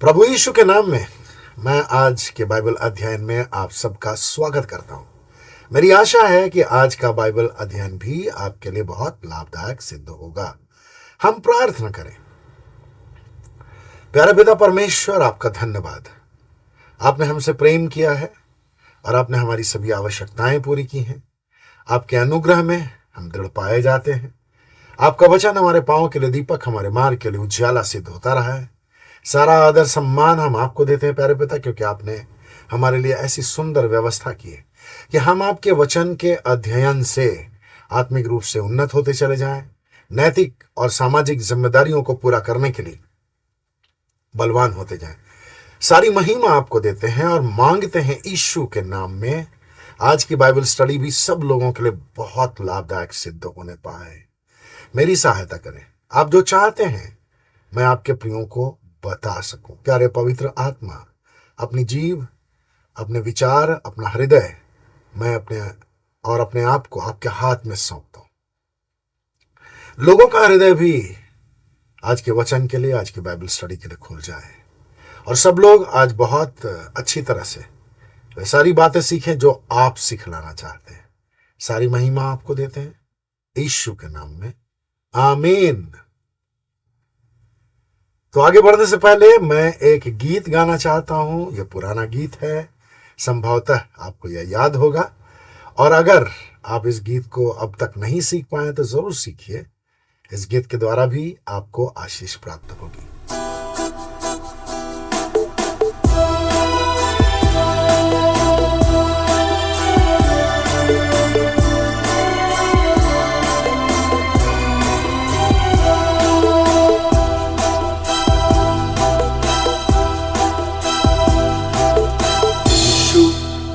प्रभु यीशु के नाम में मैं आज के बाइबल अध्ययन में आप सबका स्वागत करता हूं। मेरी आशा है कि आज का बाइबल अध्ययन भी आपके लिए बहुत लाभदायक सिद्ध होगा। हम प्रार्थना करें। प्यारे पिता परमेश्वर, आपका धन्यवाद। आपने हमसे प्रेम किया है और आपने हमारी सभी आवश्यकताएं पूरी की हैं। आपके अनुग्रह में हम दृढ़ पाए जाते हैं। आपका वचन हमारे पांव के लिए दीपक, हमारे मार्ग के लिए उजाला सिद्ध होता रहा है। सारा आदर सम्मान हम आपको देते हैं प्यारे पिता, क्योंकि आपने हमारे लिए ऐसी सुंदर व्यवस्था की है कि हम आपके वचन के अध्ययन से आत्मिक रूप से उन्नत होते चले जाएं, नैतिक और सामाजिक जिम्मेदारियों को पूरा करने के लिए बलवान होते जाएं। सारी महिमा आपको देते हैं और मांगते हैं यीशु के नाम में। आज की बाइबल स्टडी भी सब लोगों के लिए बहुत लाभदायक सिद्ध होने पाए। मेरी सहायता करें। आप जो चाहते हैं मैं आपके प्रियों को बता सकूं। प्यारे पवित्र आत्मा, अपनी जीव, अपने विचार, अपना हृदय मैं अपने आप को आपके हाथ में सौंपता हूं। लोगों का हृदय भी आज के वचन के लिए, आज की बाइबल स्टडी के लिए खुल जाए और सब लोग आज बहुत अच्छी तरह से वे सारी बातें सीखें जो आप सिखलाना चाहते हैं। सारी महिमा आपको देते हैं यीशु के नाम में, आमीन। तो आगे बढ़ने से पहले मैं एक गीत गाना चाहता हूं। यह पुराना गीत है, संभवतः आपको यह याद होगा, और अगर आप इस गीत को अब तक नहीं सीख पाए तो जरूर सीखिए। इस गीत के द्वारा भी आपको आशीष प्राप्त होगी।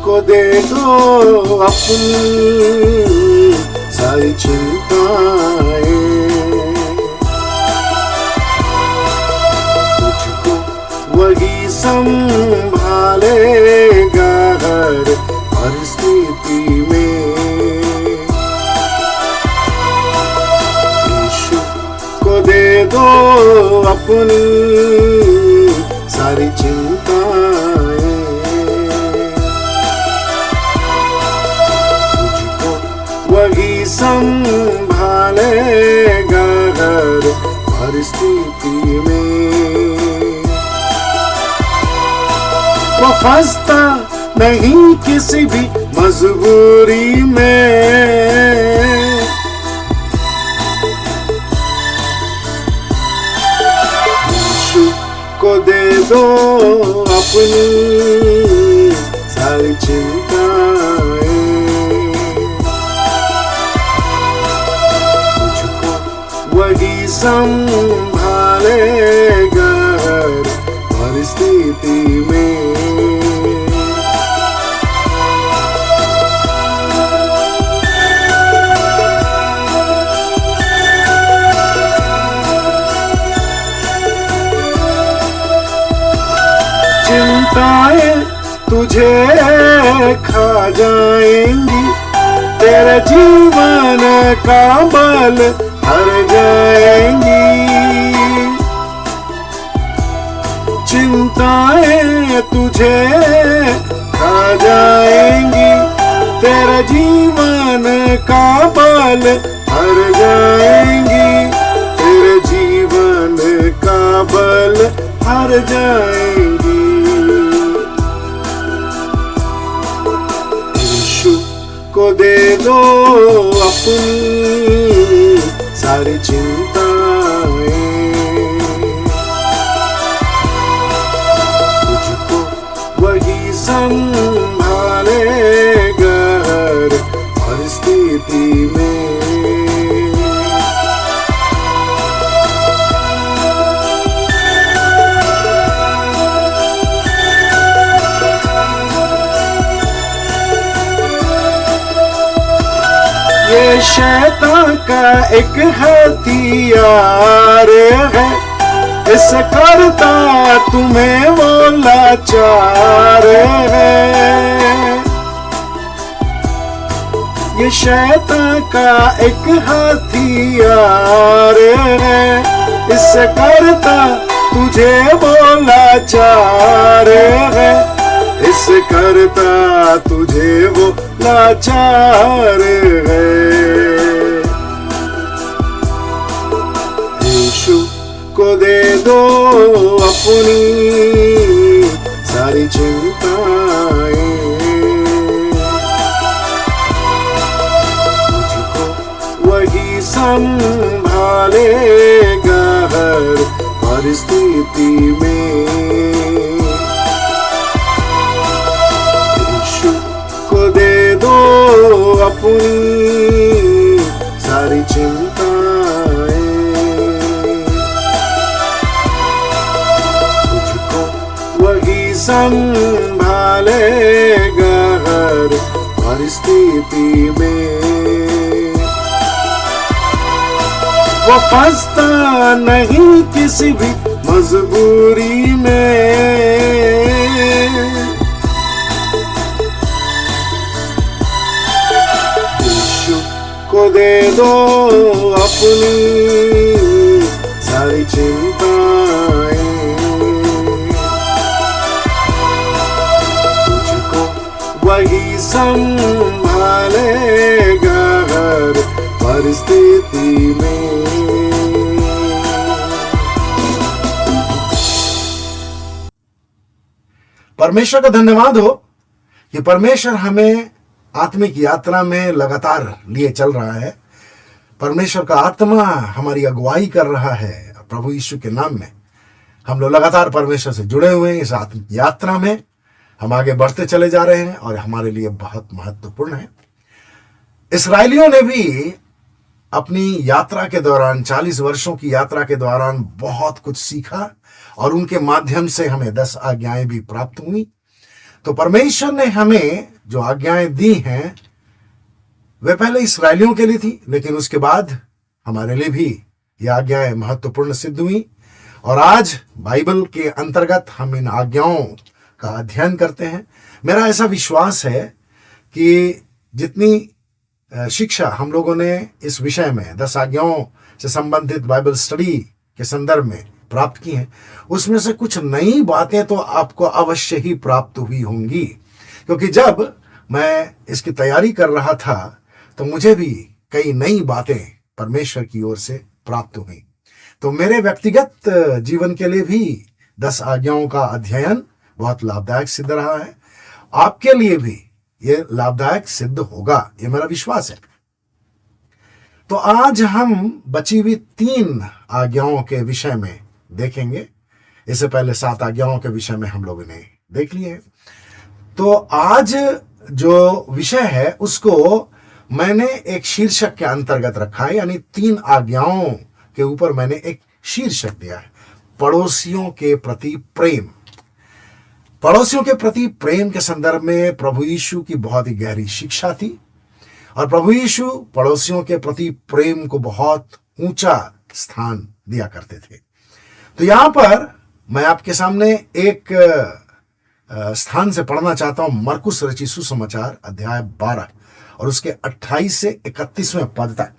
को दे दो अपनी सारी चिंताएं, तुझको वही संभालेगा हर परिस्थिति में। यीशु को दे दो अपनी सारी चिंताएं, वही संभालेगा हर परिस्थिति में। वो फंसता नहीं किसी भी मजबूरी में, यीशु को दे दो अपनी सारी चिंताएं, वही संभालेगा हर परिस्थिति में। चिंताएं तुझे खा जाएंगी, तेरे जीवन का बल हर जाएंगी। चिंताएं तुझे खा जाएंगी, तेरे जीवन का बल हर जाएंगी, तेरे जीवन का बल हर जाएंगी। यीशु को दे दो अपनी सारी चिंताएं, तुझको वही संभालेगा हर परिस्थिति में। ये शैतान का एक हथियार है, इसे करता तुम्हें वो लाचार है। ये शैतान का एक हथियार है, इससे करता तुझे वो लाचार है, इस करता तुझे वो लाचार है। यीशु को दे दो अपनी सारी चिंताएं, तुझको वही संभालेगा हर परिस्थिति में। यीशु को दे दो अपनी सारी चिंताएं, तुझको वही संभालेगा हर परिस्थिति में। वो फंसता नहीं किसी भी मजबूरी में, यीशु को दे दो अपनी सारी चिंताएं, तुझको वही संभालेगा हर परिस्थिति में। परमेश्वर का धन्यवाद हो कि परमेश्वर हमें आत्मिक यात्रा में लगातार लिए चल रहा है। परमेश्वर का आत्मा हमारी अगुवाई कर रहा है। प्रभु यीशु के नाम में हम लोग लगातार परमेश्वर से जुड़े हुए हैं। इस आत्मिक यात्रा में हम आगे बढ़ते चले जा रहे हैं और हमारे लिए बहुत महत्वपूर्ण है। इस्राएलियों ने भी अपनी यात्रा के दौरान, 40 वर्षों की यात्रा के दौरान बहुत कुछ सीखा और उनके माध्यम से हमें 10 आज्ञाएं भी प्राप्त हुई। तो परमेश्वर ने हमें जो आज्ञाएं दी हैं वे पहले इस्राएलियों के लिए थी, लेकिन उसके बाद हमारे लिए भी ये आज्ञाएं महत्वपूर्ण सिद्ध हुई। और आज बाइबल के अंतर्गत हम इन आज्ञाओं का अध्ययन करते हैं। मेरा ऐसा विश्वास है कि जितनी शिक्षा हम लोगों ने इस विषय में 10 आज्ञाओं से संबंधित बाइबल स्टडी के संदर्भ में प्राप्त की हैं, उसमें से कुछ नई बातें तो आपको अवश्य ही प्राप्त हुई होंगी, क्योंकि जब मैं इसकी तैयारी कर रहा था तो मुझे भी कई नई बातें परमेश्वर की ओर से प्राप्त हुई। तो मेरे व्यक्तिगत जीवन के लिए भी 10 आज्ञाओं का अध्ययन बहुत लाभदायक सिद्ध रहा है। आपके लिए भी ये लाभदायक सिद्ध होगा, ये मेरा विश्वास है। तो आज हम बची हुई 3 आज्ञाओं के विषय में देखेंगे। इससे पहले 7 आज्ञाओं के विषय में हम लोगों ने देख लिए। तो आज जो विषय है उसको मैंने एक शीर्षक के अंतर्गत रखा है, यानी 3 आज्ञाओं के ऊपर मैंने एक शीर्षक दिया है, पड़ोसियों के प्रति प्रेम। पड़ोसियों के प्रति प्रेम के संदर्भ में प्रभु यीशु की बहुत ही गहरी शिक्षा थी और प्रभु यीशु पड़ोसियों के प्रति प्रेम को बहुत ऊंचा स्थान दिया करते थे। तो यहां पर मैं आपके सामने एक स्थान से पढ़ना चाहता हूं, मरकुस रचित सुसमाचार अध्याय 12 और उसके 28 से 31वें पद तक।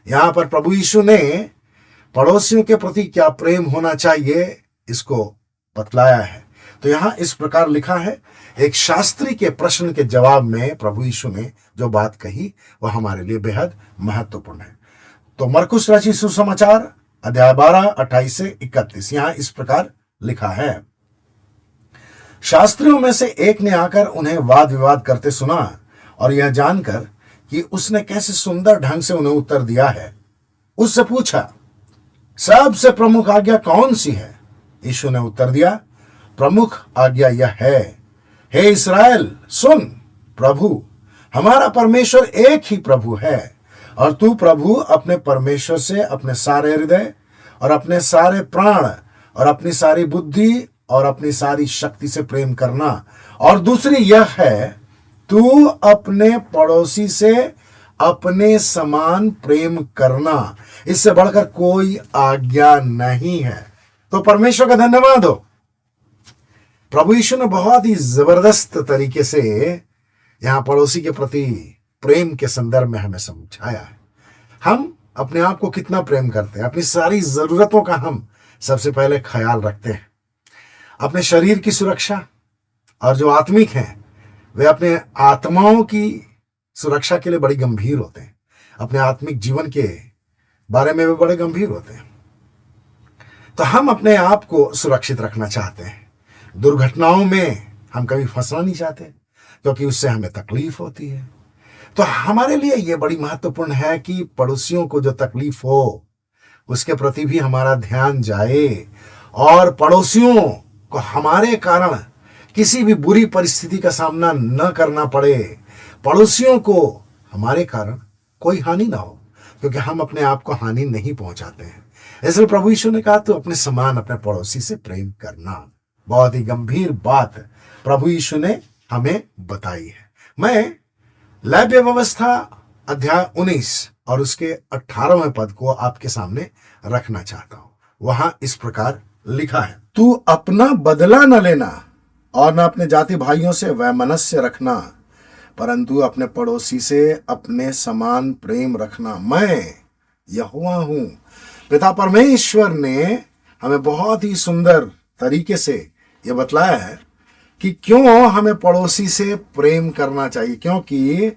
यहां पर प्रभु यीशु ने पड़ोसियों के प्रति क्या प्रेम होना चाहिए इसको बतलाया है। तो यहां इस प्रकार लिखा है, एक शास्त्री के प्रश्न के जवाब में प्रभु यीशु ने जो बात कही वह हमारे लिए बेहद महत्वपूर्ण है। तो मरकुस रचित सुसमाचार अध्याय 12 28 से 31 यहां इस प्रकार लिखा है, शास्त्रियों में से एक ने आकर उन्हें वाद विवाद करते सुना और यह जानकर कि उसने कैसे सुंदर ढंग से उन्हें उत्तर दिया है, उससे पूछा, सबसे प्रमुख आज्ञा कौन सी है? यीशु ने उत्तर दिया, प्रमुख आज्ञा यह है, हे इस्राएल सुन, प्रभु हमारा परमेश्वर एक ही प्रभु है और तू प्रभु अपने परमेश्वर से अपने सारे हृदय और अपने सारे प्राण और अपनी सारी बुद्धि और अपनी सारी शक्ति से प्रेम करना, और दूसरी यह है, तू अपने पड़ोसी से अपने समान प्रेम करना। इससे बढ़कर कोई आज्ञा नहीं है। तो परमेश्वर का धन्यवाद हो, प्रभु यीशु ने बहुत ही जबरदस्त तरीके से यहां पड़ोसी के प्रति प्रेम के संदर्भ में हमें समझाया है। हम अपने आप को कितना प्रेम करते हैं, अपनी सारी जरूरतों का हम सबसे पहले ख्याल रखते हैं। अपने शरीर की सुरक्षा, और जो आत्मिक हैं वे अपने आत्माओं की सुरक्षा के लिए बड़ी गंभीर होते हैं। अपने आत्मिक जीवन के बारे में वे बड़े गंभीर होते हैं। तो हम अपने आप को सुरक्षित रखना चाहते हैं। दुर्घटनाओं में हम कभी फंसना नहीं चाहते, क्योंकि उससे हमें तकलीफ होती है। तो हमारे लिए यह बड़ी महत्वपूर्ण है कि पड़ोसियों को जो तकलीफ हो उसके प्रति भी हमारा ध्यान जाए, और पड़ोसियों को हमारे कारण किसी भी बुरी परिस्थिति का सामना न करना पड़े। पड़ोसियों को हमारे कारण कोई हानि ना हो, क्योंकि हम अपने आप को हानि नहीं पहुंचाते हैं। इसलिए प्रभु यीशु ने कहा, तो अपने समान अपने पड़ोसी से प्रेम करना। बहुत ही गंभीर बात प्रभु यीशु ने हमें बताई है। मैं लेव्य व्यवस्था अध्याय 19 और उसके 18वें पद को आपके सामने रखना चाहता हूं। वहां इस प्रकार लिखा है, तू अपना बदला न लेना और न अपने जाति भाइयों से वैमनस्य रखना, परंतु अपने पड़ोसी से अपने समान प्रेम रखना। मैं यहोवा हूं। पिता परमेश्वर ने हमें बहुत ही सुंदर तरीके से यह बतलाया है कि क्यों हमें पड़ोसी से प्रेम करना चाहिए। क्योंकि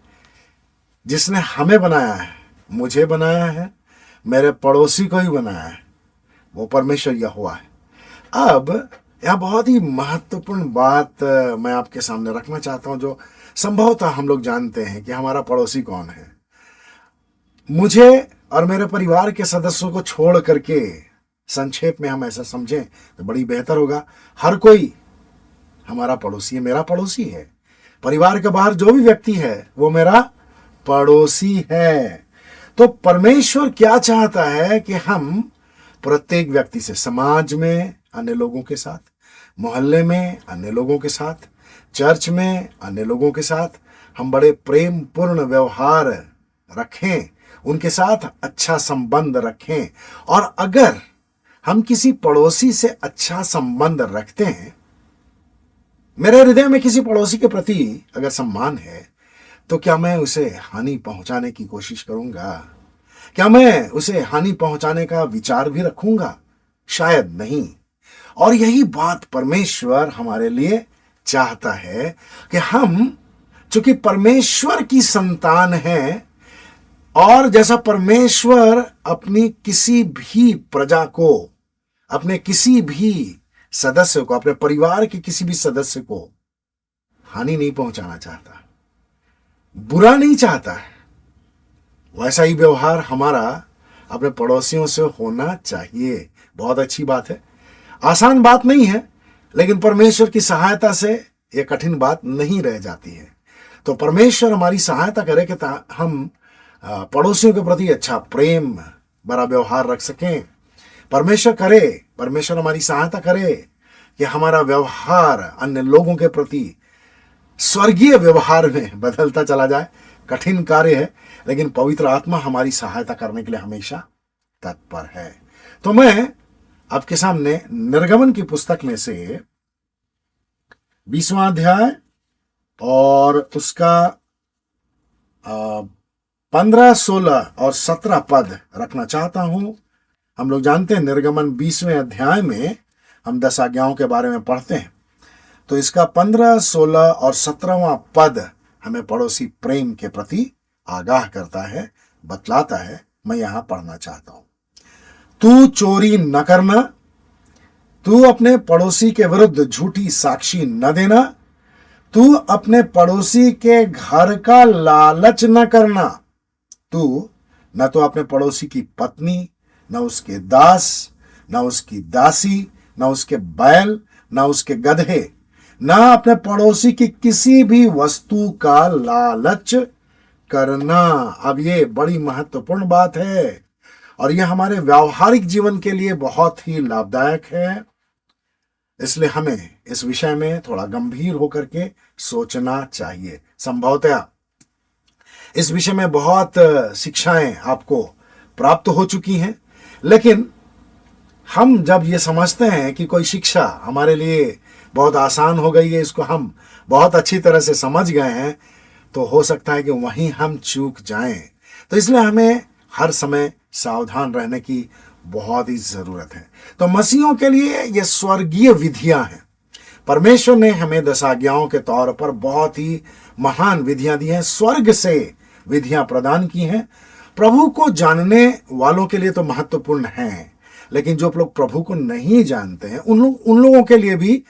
जिसने हमें बनाया है, मुझे बनाया है, मेरे पड़ोसी को ही बनाया है, वो परमेश्वर यहोवा है। अब यह बहुत ही महत्वपूर्ण बात मैं आपके सामने रखना चाहता हूं, जो संभवतः हम लोग जानते हैं कि हमारा पड़ोसी कौन है। मुझे और मेरे परिवार के सदस्यों को छोड़ करके संक्षेप में हम ऐसा समझें तो बड़ी बेहतर होगा। हर कोई हमारा पड़ोसी है, मेरा पड़ोसी है। परिवार के बाहर जो भी व्यक्ति है वो मेरा पड़ोसी है। तो परमेश्वर क्या चाहता है कि हम प्रत्येक व्यक्ति से, समाज में अन्य लोगों के साथ, मोहल्ले में अन्य लोगों के साथ, चर्च में अन्य लोगों के साथ हम बड़े प्रेम पूर्ण व्यवहार रखें, उनके साथ अच्छा संबंध रखें। और अगर हम किसी पड़ोसी से अच्छा संबंध रखते हैं, मेरे हृदय में किसी पड़ोसी के प्रति अगर सम्मान है, तो क्या मैं उसे हानि पहुंचाने की कोशिश करूंगा? क्या मैं उसे हानि पहुंचाने का विचार भी रखूंगा? शायद नहीं। और यही बात परमेश्वर हमारे लिए चाहता है कि हम, चूंकि परमेश्वर की संतान हैं, और जैसा परमेश्वर अपनी किसी भी प्रजा को, अपने किसी भी सदस्य को, अपने परिवार के किसी भी सदस्य को हानि नहीं पहुंचाना चाहता, बुरा नहीं चाहता है, वैसा ही व्यवहार हमारा अपने पड़ोसियों से होना चाहिए। बहुत अच्छी बात है, आसान बात नहीं है, लेकिन परमेश्वर की सहायता से यह कठिन बात नहीं रह जाती है। तो परमेश्वर हमारी सहायता करे कि हम पड़ोसियों के प्रति अच्छा प्रेम भरा व्यवहार रख सकें। परमेश्वर हमारी सहायता करे कि हमारा व्यवहार अन्य लोगों के प्रति स्वर्गीय व्यवहार में बदलता चला जाए। कठिन कार्य है, लेकिन पवित्र आत्मा हमारी सहायता करने के लिए हमेशा तत्पर है। तो मैं आपके सामने निर्गमन की पुस्तक में से 20वां अध्याय और उसका 15, 16 और 17 पद रखना चाहता हूं। हम लोग जानते हैं निर्गमन 20वें अध्याय में हम 10 आज्ञाओं के बारे में पढ़ते हैं। तो इसका 15, 16 और 17वां पद हमें पड़ोसी प्रेम के प्रति आगाह करता है, बतलाता है। मैं यहां पढ़ना चाहता हूं। तू चोरी न करना, तू अपने पड़ोसी के विरुद्ध झूठी साक्षी न देना, तू अपने पड़ोसी के घर का लालच न करना, तू न तो अपने पड़ोसी की पत्नी, न उसके दास, न उसकी दासी, न उसके बैल, न उसके गधे, न अपने पड़ोसी की किसी भी वस्तु का लालच करना। अब ये बड़ी महत्वपूर्ण बात है, और यह हमारे व्यावहारिक जीवन के लिए बहुत ही लाभदायक है। इसलिए हमें इस विषय में थोड़ा गंभीर होकर के सोचना चाहिए। संभवतः इस विषय में बहुत शिक्षाएं आपको प्राप्त हो चुकी हैं, लेकिन हम जब ये समझते हैं कि कोई शिक्षा हमारे लिए बहुत आसान हो गई है, इसको हम बहुत अच्छी तरह से समझ गए हैं, तो हो सकता है कि वहीं हम चूक जाएं। तो इसलिए हमें हर समय सावधान रहने की बहुत ही जरूरत है। तो मसीहों के लिए ये स्वर्गीय विधियां हैं। परमेश्वर ने हमें 10 आज्ञाओं के तौर पर बहुत ही महान विधियां दी हैं, स्वर्ग से विधियां प्रदान की हैं। प्रभु को जानने वालों के लिए तो महत्वपूर्ण हैं, लेकिन जो लोग प्रभु को नहीं जानते हैं उन लोगों के लिए भी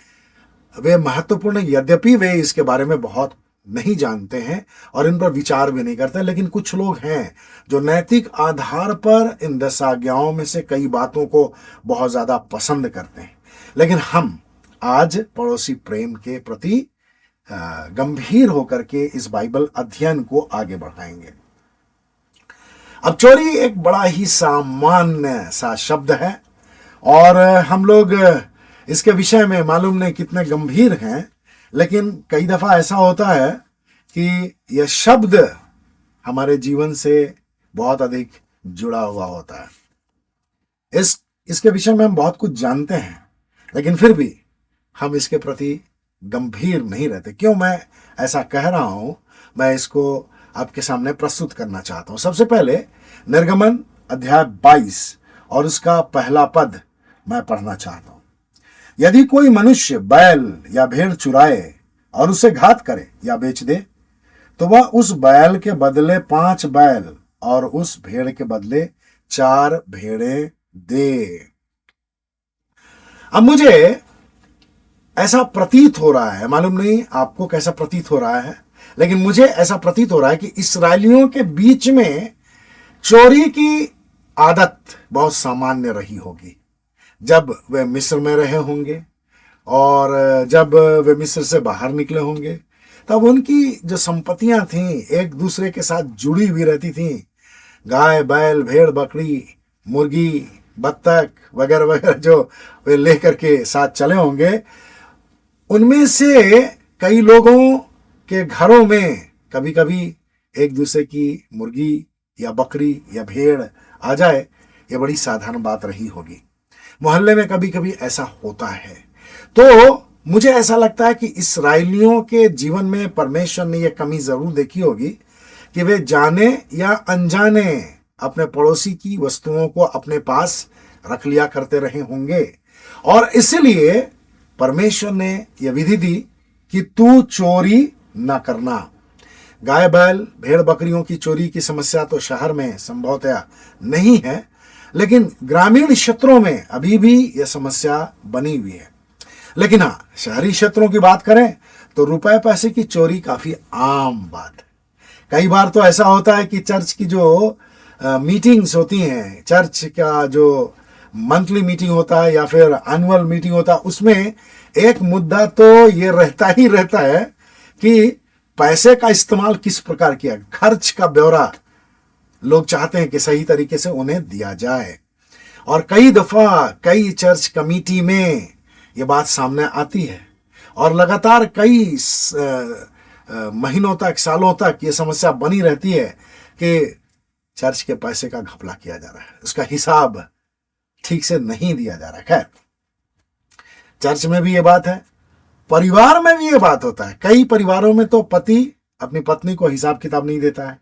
वे महत्वपूर्ण, यद्यपि वे इसके बारे में बहुत नहीं जानते हैं और इन पर विचार भी नहीं करते। लेकिन कुछ लोग हैं जो नैतिक आधार पर इन 10 आज्ञाओं में से कई बातों को बहुत ज्यादा पसंद करते हैं। लेकिन हम आज पड़ोसी प्रेम के प्रति गंभीर होकर के इस बाइबल अध्ययन को आगे बढ़ाएंगे। अब चोरी एक बड़ा ही सामान्य सा शब्द है और हम लोग इसके विषय में मालूम नहीं कितने गंभीर हैं, लेकिन कई दफा ऐसा होता है कि यह शब्द हमारे जीवन से बहुत अधिक जुड़ा हुआ होता है। इसके विषय में हम बहुत कुछ जानते हैं, लेकिन फिर भी हम इसके प्रति गंभीर नहीं रहते। क्यों मैं ऐसा कह रहा हूं, मैं इसको आपके सामने प्रस्तुत करना चाहता हूं। सबसे पहले निर्गमन अध्याय 22 और उसका पहला पद मैं पढ़ना चाहता हूं। यदि कोई मनुष्य बैल या भेड़ चुराए और उसे घात करे या बेच दे, तो वह उस बैल के बदले 5 बैल और उस भेड़ के बदले 4 भेड़ें दे। अब मुझे ऐसा प्रतीत हो रहा है, मालूम नहीं आपको कैसा प्रतीत हो रहा है, लेकिन मुझे ऐसा प्रतीत हो रहा है कि इस्राएलियों के बीच में चोरी की आदत बहुत सामान्य रही होगी। जब वे मिस्र में रहे होंगे और जब वे मिस्र से बाहर निकले होंगे, तब उनकी जो संपत्तियां थीं एक दूसरे के साथ जुड़ी हुई रहती थीं। गाय, बैल, भेड़, बकरी, मुर्गी, बत्तख वगैरह वगैरह जो वे लेकर के साथ चले होंगे, उनमें से कई लोगों के घरों में कभी कभी एक दूसरे की मुर्गी या बकरी या भेड़ आ जाए, ये बड़ी साधारण बात रही होगी। मोहल्ले में कभी कभी ऐसा होता है। तो मुझे ऐसा लगता है कि इस्राएलियों के जीवन में परमेश्वर ने यह कमी जरूर देखी होगी कि वे जाने या अनजाने अपने पड़ोसी की वस्तुओं को अपने पास रख लिया करते रहे होंगे, और इसलिए परमेश्वर ने यह विधि दी कि तू चोरी न करना। गाय, बैल, भेड़, बकरियों की चोरी की समस्या तो शहर में संभवतः नहीं है, लेकिन ग्रामीण क्षेत्रों में अभी भी यह समस्या बनी हुई है। लेकिन हाँ, शहरी क्षेत्रों की बात करें तो रुपए पैसे की चोरी काफी आम बात है। कई बार तो ऐसा होता है कि चर्च की जो मीटिंग्स होती हैं, चर्च का जो मंथली मीटिंग होता है या फिर एनुअल मीटिंग होता है, उसमें एक मुद्दा तो ये रहता ही रहता है कि पैसे का इस्तेमाल किस प्रकार किया, खर्च का ब्यौरा लोग चाहते हैं कि सही तरीके से उन्हें दिया जाए। और कई दफा कई चर्च कमेटी में ये बात सामने आती है और लगातार कई महीनों तक, सालों तक ये समस्या बनी रहती है कि चर्च के पैसे का घपला किया जा रहा है, उसका हिसाब ठीक से नहीं दिया जा रहा है। खैर, चर्च में भी ये बात है, परिवार में भी ये बात होता है। कई परिवारों में तो पति अपनी पत्नी को हिसाब किताब नहीं देता है।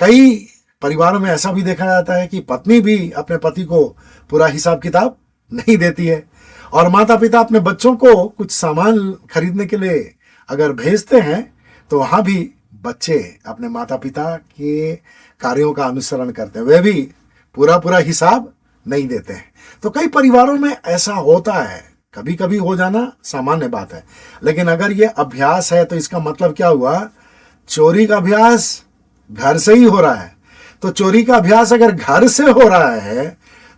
कई परिवारों में ऐसा भी देखा जाता है कि पत्नी भी अपने पति को पूरा हिसाब किताब नहीं देती है। और माता पिता अपने बच्चों को कुछ सामान खरीदने के लिए अगर भेजते हैं तो वहां भी बच्चे अपने माता पिता के कार्यों का अनुसरण करते हैं, वे भी पूरा हिसाब नहीं देते हैं। तो कई परिवारों में ऐसा होता है, कभी कभी हो जाना सामान्य बात है। लेकिन अगर ये अभ्यास है तो इसका मतलब क्या हुआ, चोरी का अभ्यास घर से ही हो रहा है। तो चोरी का अभ्यास अगर घर से हो रहा है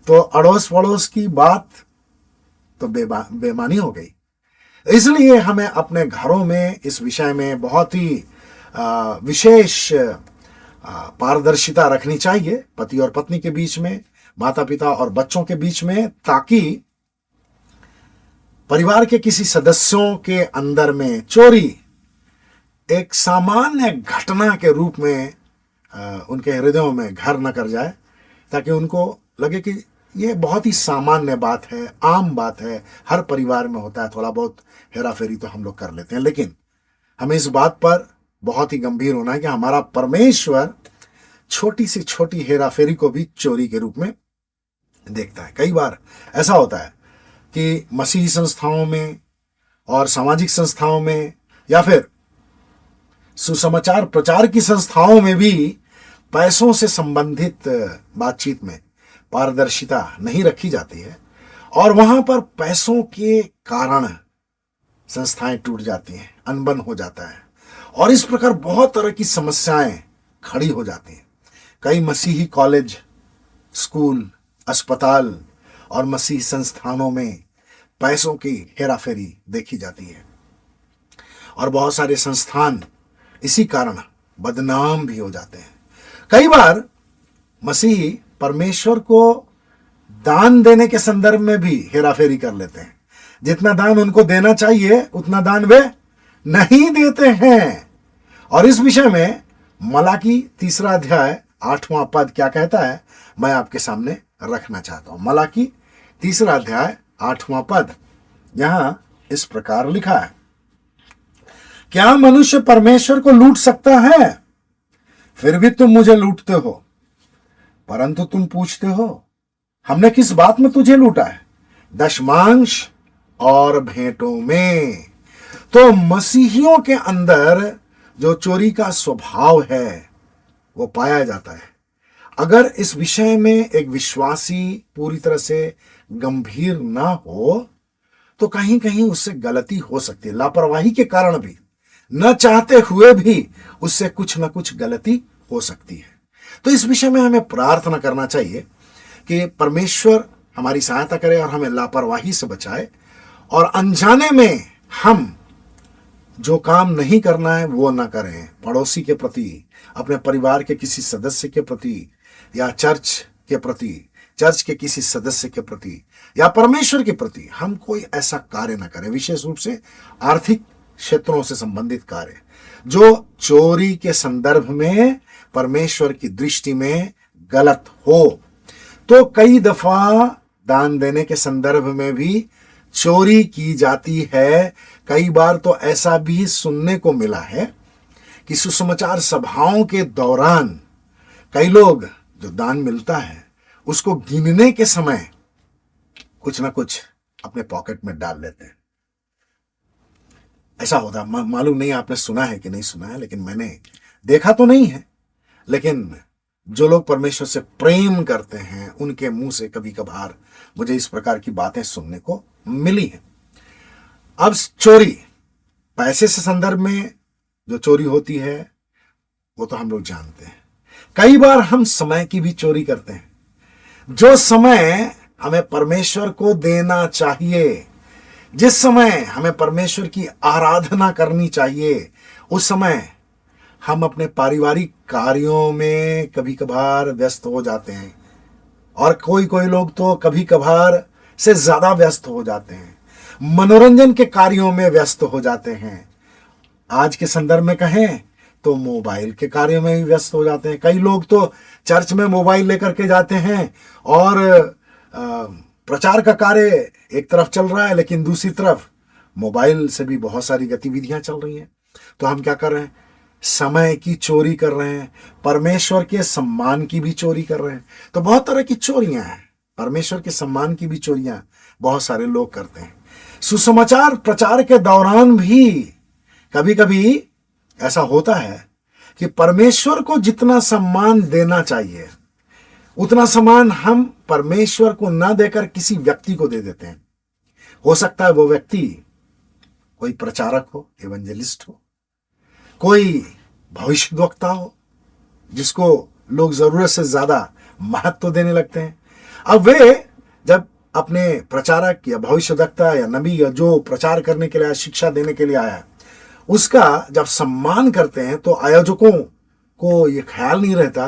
तो अड़ोस पड़ोस की बात तो बेमानी हो गई। इसलिए हमें अपने घरों में इस विषय में बहुत ही विशेष पारदर्शिता रखनी चाहिए, पति और पत्नी के बीच में, माता पिता और बच्चों के बीच में, ताकि परिवार के किसी सदस्यों के अंदर में चोरी एक सामान्य घटना के रूप में उनके हृदयों में घर न कर जाए, ताकि उनको लगे कि ये बहुत ही सामान्य बात है, आम बात है, हर परिवार में होता है, थोड़ा बहुत हेरा फेरी तो हम लोग कर लेते हैं। लेकिन हमें इस बात पर बहुत ही गंभीर होना है कि हमारा परमेश्वर छोटी से छोटी हेरा फेरी को भी चोरी के रूप में देखता है। कई बार ऐसा होता है कि मसीही संस्थाओं में और सामाजिक संस्थाओं में या फिर सुसमाचार प्रचार की संस्थाओं में भी पैसों से संबंधित बातचीत में पारदर्शिता नहीं रखी जाती है और वहां पर पैसों के कारण संस्थाएं टूट जाती हैं, अनबन हो जाता है और इस प्रकार बहुत तरह की समस्याएं खड़ी हो जाती हैं। कई मसीही कॉलेज, स्कूल, अस्पताल और मसीही संस्थानों में पैसों की हेराफेरी देखी जाती है और बहुत सारे संस्थान इसी कारण बदनाम भी हो जाते हैं। कई बार मसीही परमेश्वर को दान देने के संदर्भ में भी हेराफेरी कर लेते हैं। जितना दान उनको देना चाहिए उतना दान वे नहीं देते हैं। और इस विषय में मलाकी 3 अध्याय 8वां पद क्या कहता है, मैं आपके सामने रखना चाहता हूं। मलाकी 3 अध्याय 8वां पद यहां इस प्रकार लिखा है, क्या मनुष्य परमेश्वर को लूट सकता है? फिर भी तुम मुझे लूटते हो। परंतु तुम पूछते हो, हमने किस बात में तुझे लूटा है? दशमांश और भेंटों में। तो मसीहियों के अंदर जो चोरी का स्वभाव है वो पाया जाता है। अगर इस विषय में एक विश्वासी पूरी तरह से गंभीर ना हो तो कहीं कहीं उससे गलती हो सकती है। लापरवाही के कारण भी, न चाहते हुए भी उससे कुछ ना कुछ गलती हो सकती है। तो इस विषय में हमें प्रार्थना करना चाहिए कि परमेश्वर हमारी सहायता करे और हमें लापरवाही से बचाए और अनजाने में हम जो काम नहीं करना है वो ना करें। पड़ोसी के प्रति, अपने परिवार के किसी सदस्य के प्रति या चर्च के प्रति, चर्च के किसी सदस्य के प्रति या परमेश्वर के प्रति हम कोई ऐसा कार्य ना करें, विशेष रूप से आर्थिक क्षेत्रों से संबंधित कार्य जो चोरी के संदर्भ में परमेश्वर की दृष्टि में गलत हो। तो कई दफा दान देने के संदर्भ में भी चोरी की जाती है। कई बार तो ऐसा भी सुनने को मिला है कि सुसमाचार सभाओं के दौरान कई लोग जो दान मिलता है उसको गिनने के समय कुछ ना कुछ अपने पॉकेट में डाल लेते हैं। ऐसा होता है, मालूम नहीं आपने सुना है कि नहीं सुना है, लेकिन मैंने देखा तो नहीं है, लेकिन जो लोग परमेश्वर से प्रेम करते हैं उनके मुंह से कभी कभार मुझे इस प्रकार की बातें सुनने को मिली है। अब चोरी, पैसे से संदर्भ में जो चोरी होती है वो तो हम लोग जानते हैं। कई बार हम समय की भी चोरी करते हैं। जो समय हमें परमेश्वर को देना चाहिए, जिस समय हमें परमेश्वर की आराधना करनी चाहिए, उस समय हम अपने पारिवारिक कार्यों में कभी कभार व्यस्त हो जाते हैं और कोई कोई लोग तो कभी कभार से ज्यादा व्यस्त हो जाते हैं, मनोरंजन के कार्यों में व्यस्त हो जाते हैं। आज के संदर्भ में कहें तो मोबाइल के कार्यों में भी व्यस्त हो जाते हैं। कई लोग तो चर्च में मोबाइल लेकर के जाते हैं और प्रचार का कार्य एक तरफ चल रहा है लेकिन दूसरी तरफ मोबाइल से भी बहुत सारी गतिविधियां चल रही हैं। तो हम क्या कर रहे हैं? समय की चोरी कर रहे हैं, परमेश्वर के सम्मान की भी चोरी कर रहे हैं। तो बहुत तरह की चोरियां हैं, परमेश्वर के सम्मान की भी चोरियां बहुत सारे लोग करते हैं। सुसमाचार प्रचार के दौरान भी कभी कभी ऐसा होता है कि परमेश्वर को जितना सम्मान देना चाहिए उतना सम्मान हम परमेश्वर को न देकर किसी व्यक्ति को दे देते हैं। हो सकता है वो व्यक्ति कोई प्रचारक हो, एवेंजलिस्ट हो, कोई भविष्यद्वक्ता हो जिसको लोग जरूरत से ज्यादा महत्व देने लगते हैं। अब वे जब अपने प्रचारक या भविष्यद्वक्ता या नबी या जो प्रचार करने के लिए आया, शिक्षा देने के लिए आया, उसका जब सम्मान करते हैं तो आयोजकों को ये ख्याल नहीं रहता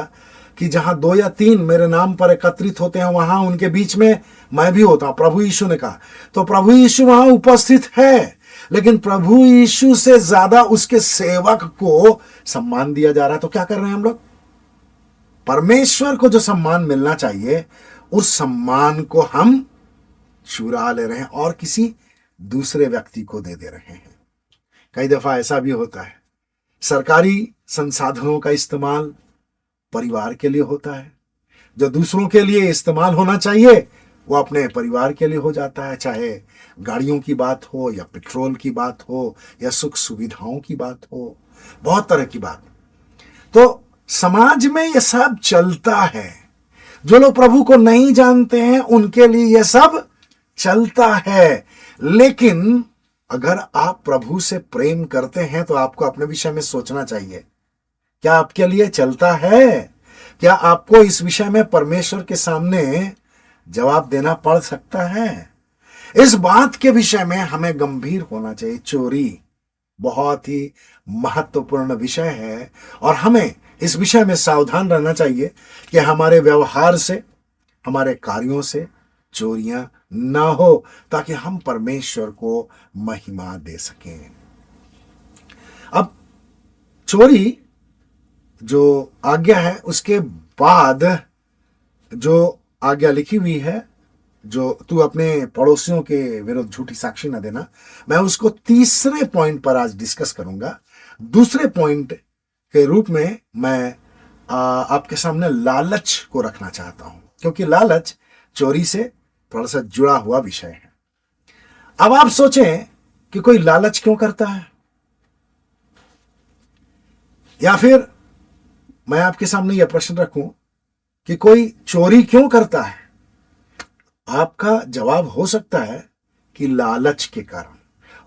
कि जहां 2 या 3 मेरे नाम पर एकत्रित होते हैं वहां उनके बीच में मैं भी होता हूं। प्रभु यीशु ने कहा, तो प्रभु यीशु वहां उपस्थित है, लेकिन प्रभु यीशु से ज्यादा उसके सेवक को सम्मान दिया जा रहा है। तो क्या कर रहे हैं हम लोग? परमेश्वर को जो सम्मान मिलना चाहिए उस सम्मान को हम चुरा ले रहे हैं और किसी दूसरे व्यक्ति को दे रहे हैं। कई दफा ऐसा भी होता है, सरकारी संसाधनों का इस्तेमाल परिवार के लिए होता है, जो दूसरों के लिए इस्तेमाल होना चाहिए वो अपने परिवार के लिए हो जाता है, चाहे गाड़ियों की बात हो या पेट्रोल की बात हो या सुख सुविधाओं की बात हो, बहुत तरह की बात। तो समाज में ये सब चलता है। जो लोग प्रभु को नहीं जानते हैं उनके लिए ये सब चलता है। लेकिन अगर आप प्रभु से प्रेम करते हैं तो आपको अपने विषय में सोचना चाहिए, क्या आपके लिए चलता है? क्या आपको इस विषय में परमेश्वर के सामने जवाब देना पड़ सकता है? इस बात के विषय में हमें गंभीर होना चाहिए। चोरी बहुत ही महत्वपूर्ण विषय है और हमें इस विषय में सावधान रहना चाहिए कि हमारे व्यवहार से, हमारे कार्यों से चोरियां ना हो, ताकि हम परमेश्वर को महिमा दे सकें। अब चोरी जो आज्ञा है उसके बाद जो आज्ञा लिखी हुई है, जो तू अपने पड़ोसियों के विरुद्ध झूठी साक्षी न देना, मैं उसको तीसरे पॉइंट पर आज डिस्कस करूंगा। दूसरे पॉइंट के रूप में मैं आपके सामने लालच को रखना चाहता हूं, क्योंकि लालच चोरी से थोड़ा सा जुड़ा हुआ विषय है। अब आप सोचें कि कोई लालच क्यों करता है, या फिर मैं आपके सामने यह प्रश्न रखूं कि कोई चोरी क्यों करता है। आपका जवाब हो सकता है कि लालच के कारण।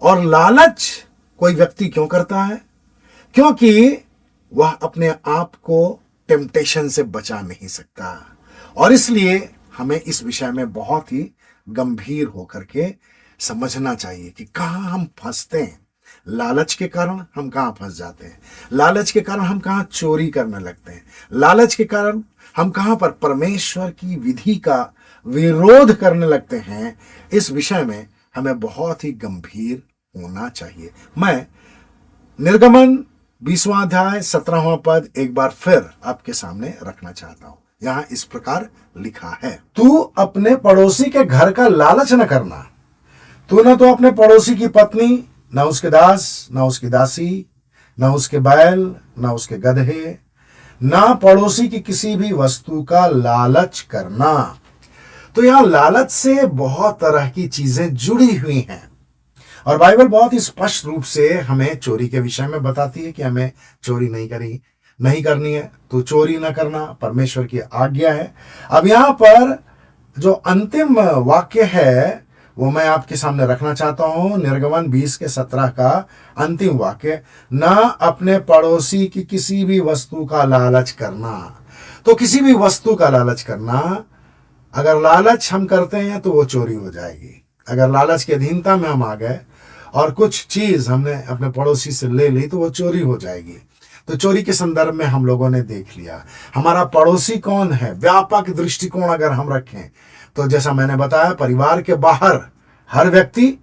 और लालच कोई व्यक्ति क्यों करता है? क्योंकि वह अपने आप को टेम्पटेशन से बचा नहीं सकता, और इसलिए हमें इस विषय में बहुत ही गंभीर होकर के समझना चाहिए कि कहां हम फंसते हैं। लालच के कारण हम कहां फंस जाते हैं, लालच के कारण हम कहां चोरी करने लगते हैं, लालच के कारण हम कहां पर परमेश्वर की विधि का विरोध करने लगते हैं। इस विषय में हमें बहुत ही गंभीर होना चाहिए। मैं निर्गमन 20वां अध्याय 17वां पद एक बार फिर आपके सामने रखना चाहता हूं। यहां इस प्रकार लिखा है, तू अपने पड़ोसी के घर का लालच न करना। तू न तो अपने पड़ोसी की पत्नी, न उसके दास, न उसकी दासी, न उसके बैल, न उसके गधे, न पड़ोसी की किसी भी वस्तु का लालच करना। तो यहां लालच से बहुत तरह की चीजें जुड़ी हुई हैं, और बाइबल बहुत ही स्पष्ट रूप से हमें चोरी के विषय में बताती है कि हमें चोरी नहीं करनी है। तो चोरी ना करना परमेश्वर की आज्ञा है। अब यहां पर जो अंतिम वाक्य है वो मैं आपके सामने रखना चाहता हूं। निर्गमन 20:17 का अंतिम वाक्य, ना अपने पड़ोसी की किसी भी वस्तु का लालच करना। तो किसी भी वस्तु का लालच करना, अगर लालच हम करते हैं तो वो चोरी हो जाएगी। अगर लालच की अधीनता में हम आ गए और कुछ चीज हमने अपने पड़ोसी से ले ली तो वो चोरी हो जाएगी। तो चोरी के संदर्भ में हम लोगों ने देख लिया हमारा पड़ोसी कौन है। व्यापक दृष्टिकोण अगर हम रखें तो जैसा मैंने बताया, परिवार के बाहर हर व्यक्ति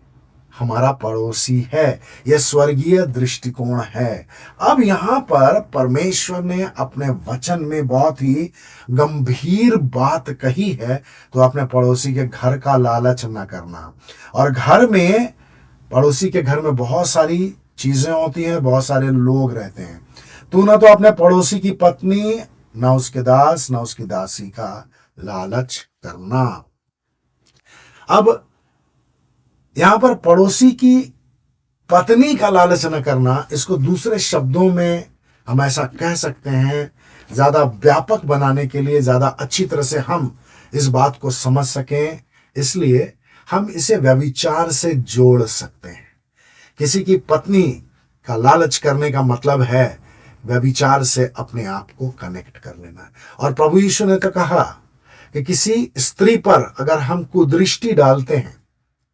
हमारा पड़ोसी है। यह स्वर्गीय दृष्टिकोण है। अब यहां पर परमेश्वर ने अपने वचन में बहुत ही गंभीर बात कही है, तो अपने पड़ोसी के घर का लालच न करना। और घर में, पड़ोसी के घर में बहुत सारी चीजें होती हैं, बहुत सारे लोग रहते हैं। तू ना तो अपने पड़ोसी की पत्नी, ना उसके दास, ना उसकी दासी का लालच करना। अब यहां पर पड़ोसी की पत्नी का लालच न करना, इसको दूसरे शब्दों में हम ऐसा कह सकते हैं, ज्यादा व्यापक बनाने के लिए, ज्यादा अच्छी तरह से हम इस बात को समझ सकें, इसलिए हम इसे व्यभिचार से जोड़ सकते हैं। किसी की पत्नी का लालच करने का मतलब है व्यभिचार से अपने आप को कनेक्ट कर लेना। और प्रभु यीशु ने तो कहा कि किसी स्त्री पर अगर हम कुदृष्टि डालते हैं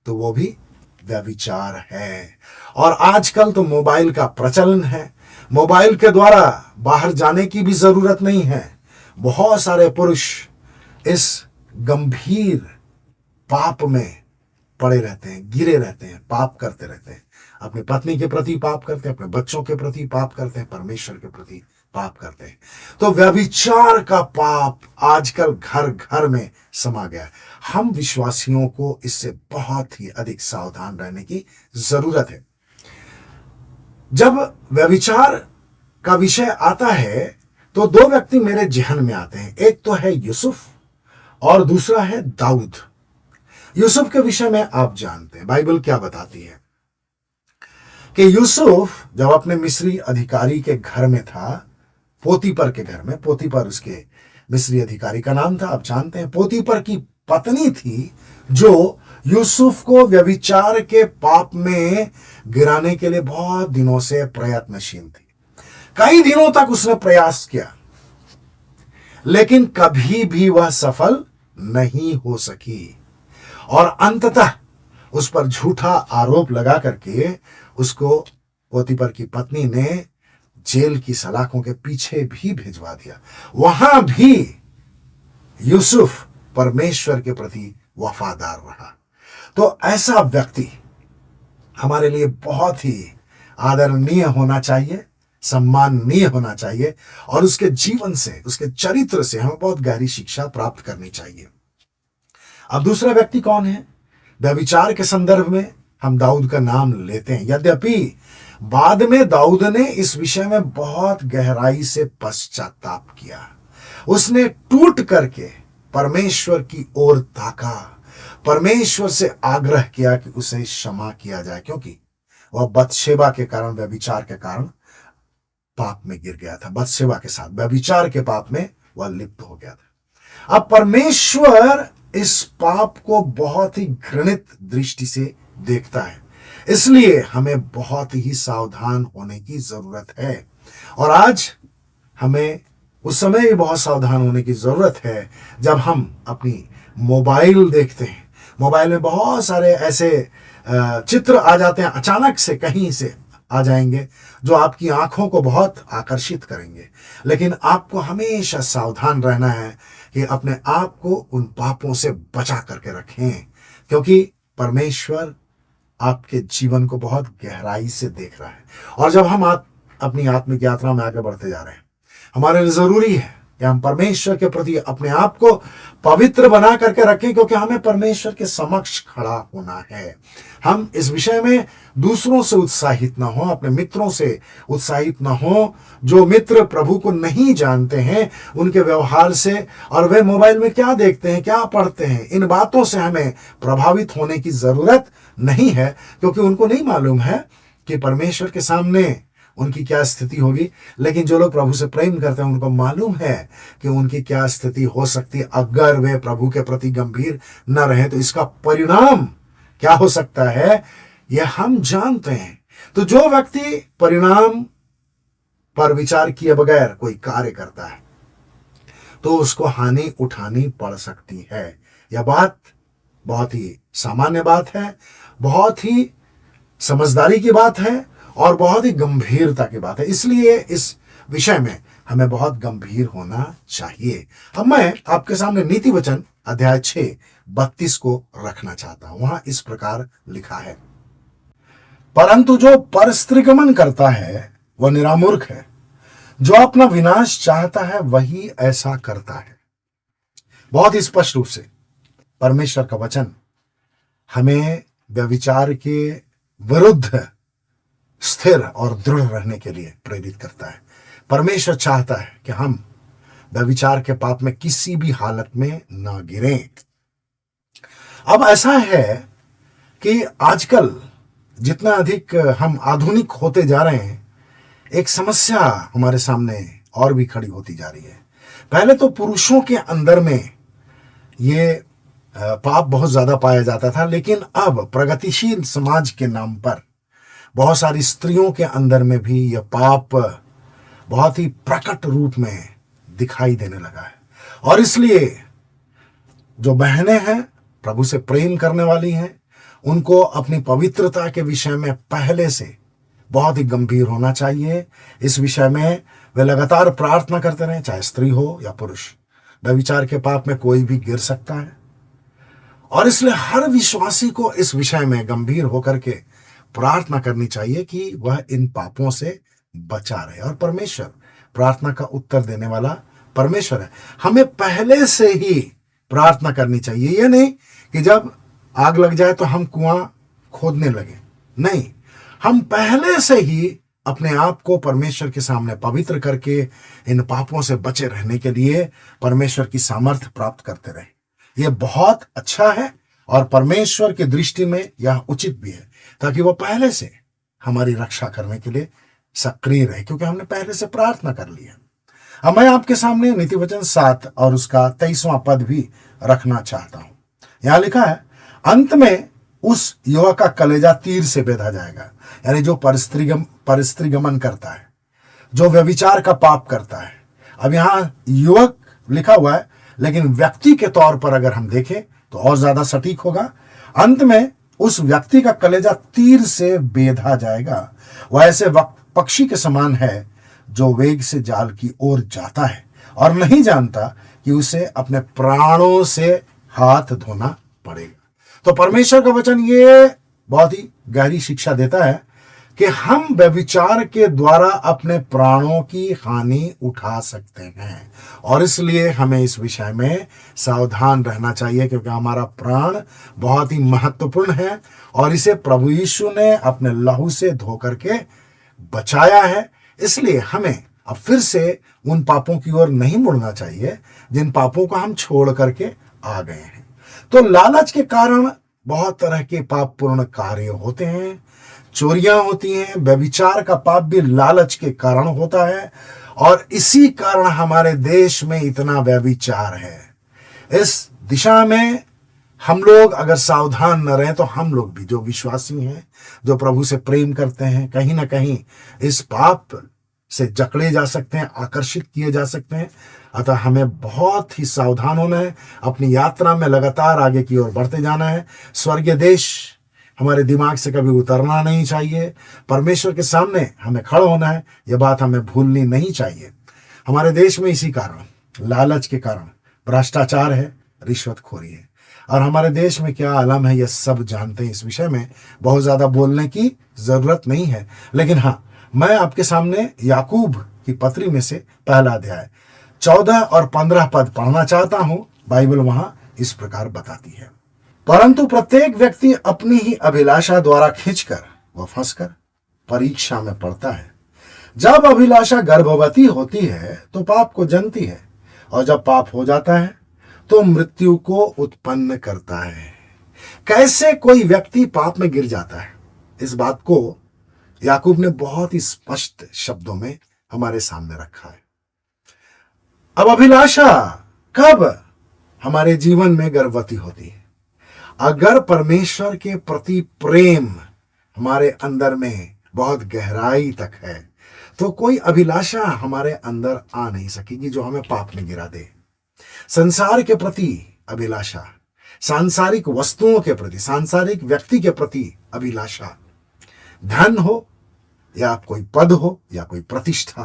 तो वो भी व्यभिचार है। और आजकल तो मोबाइल का प्रचलन है। मोबाइल के द्वारा बाहर जाने की भी जरूरत नहीं है। बहुत सारे पुरुष इस गंभीर पाप में पड़े रहते हैं, गिरे रहते हैं, पाप करते रहते हैं। अपनी पत्नी के प्रति पाप करते हैं, अपने बच्चों के प्रति पाप करते हैं, परमेश्वर के प्रति पाप करते हैं। तो व्यभिचार का पाप आजकल घर घर में समा गया है। हम विश्वासियों को इससे बहुत ही अधिक सावधान रहने की जरूरत है। जब व्यभिचार का विषय आता है तो दो व्यक्ति मेरे जहन में आते हैं, एक तो है यूसुफ और दूसरा है दाऊद। यूसुफ के विषय में आप जानते हैं बाइबल क्या बताती है कि यूसुफ जब अपने मिस्री अधिकारी के घर में था, पोतीपर के घर में, पोतीपर उसके मिस्री अधिकारी का नाम था, आप जानते हैं। पोतीपर की पत्नी थी जो यूसुफ को व्यभिचार के पाप में गिराने के लिए बहुत दिनों से प्रयत्नशील थी। कई दिनों तक उसने प्रयास किया, लेकिन कभी भी वह सफल नहीं हो सकी और अंततः उस पर झूठा आरोप लगा करके उसको पोतीपर की पत्नी ने जेल की सलाखों के पीछे भी भिजवा दिया। वहां भी यूसुफ परमेश्वर के प्रति वफादार रहा। तो ऐसा व्यक्ति हमारे लिए बहुत ही आदरणीय होना चाहिए, सम्माननीय होना चाहिए और उसके जीवन से, उसके चरित्र से हमें बहुत गहरी शिक्षा प्राप्त करनी चाहिए। अब दूसरा व्यक्ति कौन है? व्यभिचार के संदर्भ में हम दाऊद का नाम लेते हैं, यद्यपि बाद में दाऊद ने इस विषय में बहुत गहराई से पश्चाताप किया। उसने टूट करके परमेश्वर की ओर ताका, परमेश्वर से आग्रह किया कि उसे क्षमा किया जाए, क्योंकि वह बतशेबा के कारण, व्यभिचार के कारण पाप में गिर गया था। बतशेबा के साथ व्यभिचार के पाप में वह लिप्त हो गया था। अब परमेश्वर इस पाप को बहुत ही घृणित दृष्टि से देखता है, इसलिए हमें बहुत ही सावधान होने की जरूरत है। और आज हमें उस समय भी बहुत सावधान होने की जरूरत है जब हम अपनी मोबाइल देखते हैं। मोबाइल में बहुत सारे ऐसे चित्र आ जाते हैं, अचानक से कहीं से आ जाएंगे जो आपकी आंखों को बहुत आकर्षित करेंगे, लेकिन आपको हमेशा सावधान रहना है कि अपने आप को उन पापों से बचा करके रखें, क्योंकि परमेश्वर आपके जीवन को बहुत गहराई से देख रहा है। और जब हम अपनी आत्मिक यात्रा में आगे बढ़ते जा रहे हैं, हमारे लिए जरूरी है कि हम परमेश्वर के प्रति अपने आप को पवित्र बना करके रखें, क्योंकि हमें परमेश्वर के समक्ष खड़ा होना है। हम इस विषय में दूसरों से उत्साहित ना हो, अपने मित्रों से उत्साहित ना हो। जो मित्र प्रभु को नहीं जानते हैं, उनके व्यवहार से और वे मोबाइल में क्या देखते हैं, क्या पढ़ते हैं, इन बातों से हमें प्रभावित होने की जरूरत नहीं है, क्योंकि उनको नहीं मालूम है कि परमेश्वर के सामने उनकी क्या स्थिति होगी। लेकिन जो लोग प्रभु से प्रेम करते हैं, उनको मालूम है कि उनकी क्या स्थिति हो सकती है अगर वे प्रभु के प्रति गंभीर न रहे, तो इसका परिणाम क्या हो सकता है यह हम जानते हैं। तो जो व्यक्ति परिणाम पर विचार किए बगैर कोई कार्य करता है, तो उसको हानि उठानी पड़ सकती है। यह बात बहुत ही सामान्य बात है, बहुत ही समझदारी की बात है और बहुत ही गंभीरता की बात है। इसलिए इस विषय में हमें बहुत गंभीर होना चाहिए। अब मैं आपके सामने नीति वचन अध्याय 6:32 को रखना चाहता हूं। वहां इस प्रकार लिखा है, परंतु जो परस्त्रीगमन करता है वह निरामूर्ख है, जो अपना विनाश चाहता है वही ऐसा करता है। बहुत ही स्पष्ट रूप से परमेश्वर का वचन हमें व्यभिचार के विरुद्ध स्थिर और दृढ़ रहने के लिए प्रेरित करता है। परमेश्वर चाहता है कि हम व्यभिचार के पाप में किसी भी हालत में ना गिरें। अब ऐसा है कि आजकल जितना अधिक हम आधुनिक होते जा रहे हैं, एक समस्या हमारे सामने और भी खड़ी होती जा रही है। पहले तो पुरुषों के अंदर में ये पाप बहुत ज्यादा पाया जाता था, लेकिन अब प्रगतिशील समाज के नाम पर बहुत सारी स्त्रियों के अंदर में भी यह पाप बहुत ही प्रकट रूप में दिखाई देने लगा है। और इसलिए जो बहनें हैं, प्रभु से प्रेम करने वाली हैं, उनको अपनी पवित्रता के विषय में पहले से बहुत ही गंभीर होना चाहिए। इस विषय में वे लगातार प्रार्थना करते रहें, चाहे स्त्री हो या पुरुष। व्यभिचार के पाप में कोई भी गिर सकता है, और इसलिए हर विश्वासी को इस विषय में गंभीर होकर के प्रार्थना करनी चाहिए कि वह इन पापों से बचा रहे। और परमेश्वर प्रार्थना का उत्तर देने वाला परमेश्वर है। हमें पहले से ही प्रार्थना करनी चाहिए, यह नहीं कि जब आग लग जाए तो हम कुआं खोदने लगे। नहीं, हम पहले से ही अपने आप को परमेश्वर के सामने पवित्र करके इन पापों से बचे रहने के लिए परमेश्वर की सामर्थ्य प्राप्त करते रहे। यह बहुत अच्छा है और परमेश्वर की दृष्टि में यह उचित भी है, ताकि वह पहले से हमारी रक्षा करने के लिए सक्रिय रहे, क्योंकि हमने पहले से प्रार्थना कर ली है। अब मैं आपके सामने नीतिवचन 7 और उसका 23वां पद भी रखना चाहता हूं। यहां लिखा है, अंत में उस युवक का कलेजा तीर से बेधा जाएगा, यानी जो परस्त्रीगमन करता है, जो व्यभिचार का पाप करता है। अब यहां युवक लिखा हुआ है, लेकिन व्यक्ति के तौर पर अगर हम देखें तो और ज्यादा सटीक होगा। अंत में उस व्यक्ति का कलेजा तीर से बेधा जाएगा। वह ऐसे पक्षी के समान है जो वेग से जाल की ओर जाता है और नहीं जानता कि उसे अपने प्राणों से हाथ धोना पड़ेगा। तो परमेश्वर का वचन ये बहुत ही गहरी शिक्षा देता है कि हम व्यभिचार के द्वारा अपने प्राणों की हानि उठा सकते हैं, और इसलिए हमें इस विषय में सावधान रहना चाहिए, क्योंकि हमारा प्राण बहुत ही महत्वपूर्ण है और इसे प्रभु यीशु ने अपने लहू से धो करके बचाया है। इसलिए हमें अब फिर से उन पापों की ओर नहीं मुड़ना चाहिए जिन पापों को हम छोड़ करके आ गए हैं। तो लालच के कारण बहुत तरह के पापपूर्ण कार्य होते हैं, चोरियां होती हैं, व्यभिचार का पाप भी लालच के कारण होता है, और इसी कारण हमारे देश में इतना व्यभिचार है। इस दिशा में हम लोग अगर सावधान न रहें तो हम लोग भी, जो विश्वासी हैं, जो प्रभु से प्रेम करते हैं, कहीं ना कहीं इस पाप से जकड़े जा सकते हैं, आकर्षित किए जा सकते हैं। अतः हमें बहुत ही सावधान होना है, अपनी यात्रा में लगातार आगे की ओर बढ़ते जाना है। स्वर्गीय देश हमारे दिमाग से कभी उतरना नहीं चाहिए। परमेश्वर के सामने हमें खड़ा होना है, यह बात हमें भूलनी नहीं चाहिए। हमारे देश में इसी कारण, लालच के कारण भ्रष्टाचार है, रिश्वतखोरी है, और हमारे देश में क्या आलम है यह सब जानते हैं। इस विषय में बहुत ज्यादा बोलने की जरूरत नहीं है, लेकिन हाँ, मैं आपके सामने याकूब की पत्री में से पहला अध्याय 14 और 15 पद पढ़ना चाहता हूं। बाइबल वहां इस प्रकार बताती है, परंतु प्रत्येक व्यक्ति अपनी ही अभिलाषा द्वारा खींचकर व फंसकर परीक्षा में पड़ता है। जब अभिलाषा गर्भवती होती है तो पाप को जनती है, और जब पाप हो जाता है तो मृत्यु को उत्पन्न करता है। कैसे कोई व्यक्ति पाप में गिर जाता है, इस बात को याकूब ने बहुत ही स्पष्ट शब्दों में हमारे सामने रखा है। अब अभिलाषा कब हमारे जीवन में गर्भवती होती है? अगर परमेश्वर के प्रति प्रेम हमारे अंदर में बहुत गहराई तक है तो कोई अभिलाषा हमारे अंदर आ नहीं सकेगी जो हमें पाप में गिरा दे। संसार के प्रति अभिलाषा, सांसारिक वस्तुओं के प्रति, सांसारिक व्यक्ति के प्रति अभिलाषा, धन हो या कोई पद हो या कोई प्रतिष्ठा,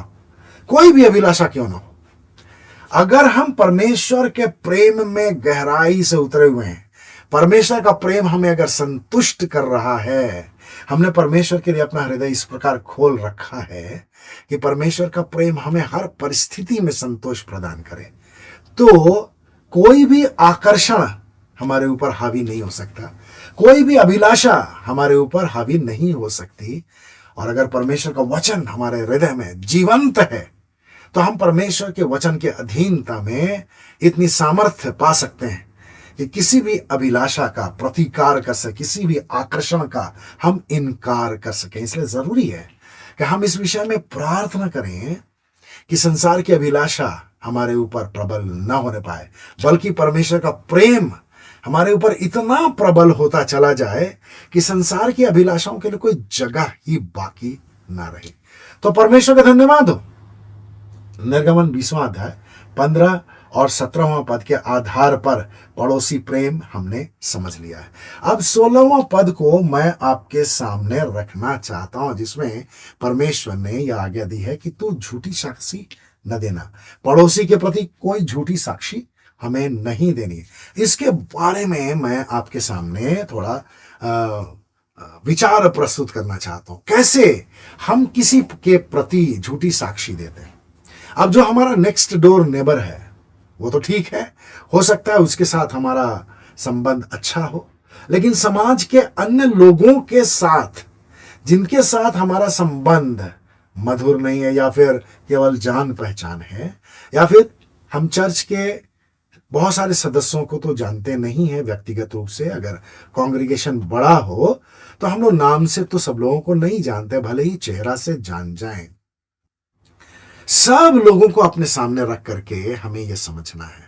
कोई भी अभिलाषा क्यों ना हो, अगर हम परमेश्वर के प्रेम में गहराई से उतरे हुए हैं, परमेश्वर का प्रेम हमें अगर संतुष्ट कर रहा है, हमने परमेश्वर के लिए अपना हृदय इस प्रकार खोल रखा है कि परमेश्वर का प्रेम हमें हर परिस्थिति में संतोष प्रदान करे, तो कोई भी आकर्षण हमारे ऊपर हावी नहीं हो सकता, कोई भी अभिलाषा हमारे ऊपर हावी नहीं हो सकती। और अगर परमेश्वर का वचन हमारे हृदय में जीवंत है तो हम परमेश्वर के वचन के अधीनता में इतनी सामर्थ्य पा सकते हैं कि किसी भी अभिलाषा का प्रतिकार कर सके, किसी भी आकर्षण का हम इनकार कर सकें। इसलिए जरूरी है कि हम इस विषय में प्रार्थना करें कि संसार की अभिलाषा हमारे ऊपर प्रबल न होने पाए, बल्कि परमेश्वर का प्रेम हमारे ऊपर इतना प्रबल होता चला जाए कि संसार की अभिलाषाओं के लिए कोई जगह ही बाकी ना रहे। तो परमेश्वर का धन्यवाद हो। निर्गमन 20वां अध्याय 15 और 17वां पद के आधार पर पड़ोसी प्रेम हमने समझ लिया है। अब 16वां पद को मैं आपके सामने रखना चाहता हूं, जिसमें परमेश्वर ने यह आज्ञा दी है कि तू झूठी साक्षी न देना। पड़ोसी के प्रति कोई झूठी साक्षी हमें नहीं देनी। इसके बारे में मैं आपके सामने थोड़ा विचार प्रस्तुत करना चाहता हूं, कैसे हम किसी के प्रति झूठी साक्षी देते हैं। अब जो हमारा नेक्स्ट डोर नेबर है वो तो ठीक है, हो सकता है उसके साथ हमारा संबंध अच्छा हो, लेकिन समाज के अन्य लोगों के साथ जिनके साथ हमारा संबंध मधुर नहीं है, या फिर केवल जान पहचान है, या फिर हम चर्च के बहुत सारे सदस्यों को तो जानते नहीं हैं व्यक्तिगत रूप से। अगर कांग्रीगेशन बड़ा हो तो हम लोग नाम से तो सब लोगों को नहीं जानते, भले ही चेहरा से जान जाएं। सब लोगों को अपने सामने रख करके हमें यह समझना है,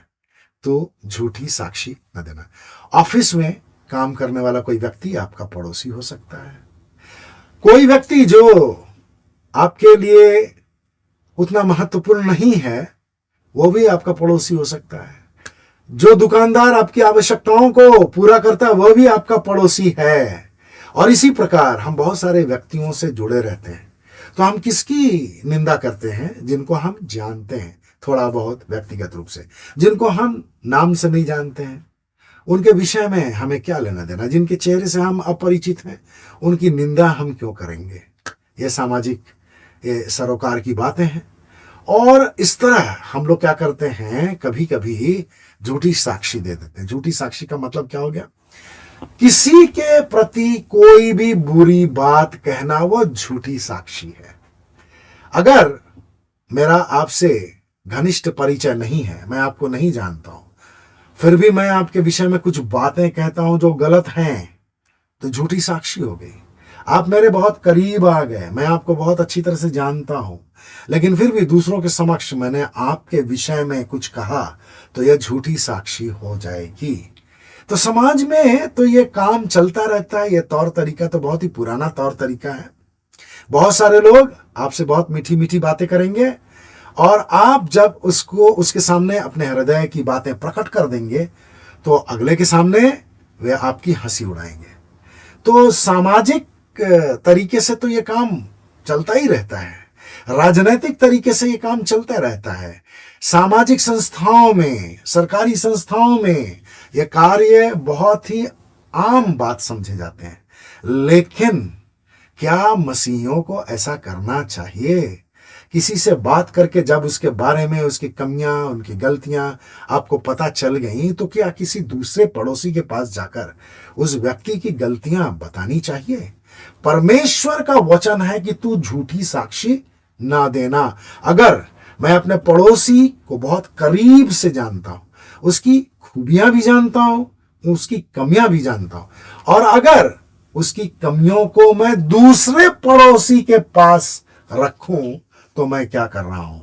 तो झूठी साक्षी न देना। ऑफिस में काम करने वाला कोई व्यक्ति आपका पड़ोसी हो सकता है, कोई व्यक्ति जो आपके लिए उतना महत्वपूर्ण नहीं है वो भी आपका पड़ोसी हो सकता है, जो दुकानदार आपकी आवश्यकताओं को पूरा करता है वह भी आपका पड़ोसी है। और इसी प्रकार हम बहुत सारे व्यक्तियों से जुड़े रहते हैं, तो हम किसकी निंदा करते हैं? जिनको हम जानते हैं थोड़ा बहुत व्यक्तिगत रूप से, जिनको हम नाम से नहीं जानते हैं उनके विषय में हमें क्या लेना देना। जिनके चेहरे से हम अपरिचित हैं उनकी निंदा हम क्यों करेंगे? ये सामाजिक, ये सरोकार की बातें हैं। और इस तरह हम लोग क्या करते हैं, कभी कभी झूठी साक्षी दे देते हैं। झूठी साक्षी का मतलब क्या हो गया? किसी के प्रति कोई भी बुरी बात कहना वो झूठी साक्षी है। अगर मेरा आपसे घनिष्ठ परिचय नहीं है, मैं आपको नहीं जानता हूं, फिर भी मैं आपके विषय में कुछ बातें कहता हूं जो गलत हैं, तो झूठी साक्षी हो गई। आप मेरे बहुत करीब आ गए, मैं आपको बहुत अच्छी तरह से जानता हूं, लेकिन फिर भी दूसरों के समक्ष मैंने आपके विषय में कुछ कहा, तो यह झूठी साक्षी हो जाएगी। तो समाज में तो ये काम चलता रहता है। यह तौर तरीका तो बहुत ही पुराना तौर तरीका है। बहुत सारे लोग आपसे बहुत मीठी मीठी बातें करेंगे, और आप जब उसको उसके सामने अपने हृदय की बातें प्रकट कर देंगे तो अगले के सामने वे आपकी हंसी उड़ाएंगे। तो सामाजिक तरीके से तो ये काम चलता ही रहता है, राजनीतिक तरीके से ये काम चलता रहता है, सामाजिक संस्थाओं में, सरकारी संस्थाओं में ये कार्य बहुत ही आम बात समझे जाते हैं। लेकिन क्या मसीहियों को ऐसा करना चाहिए? किसी से बात करके जब उसके बारे में, उसकी कमियां, उनकी गलतियां आपको पता चल गई, तो क्या किसी दूसरे पड़ोसी के पास जाकर उस व्यक्ति की गलतियां बतानी चाहिए? परमेश्वर का वचन है कि तू झूठी साक्षी ना देना। अगर मैं अपने पड़ोसी को बहुत करीब से जानता हूं, उसकी खूबियां भी जानता हूं, उसकी कमियां भी जानता हूं, और अगर उसकी कमियों को मैं दूसरे पड़ोसी के पास रखूं, तो मैं क्या कर रहा हूं?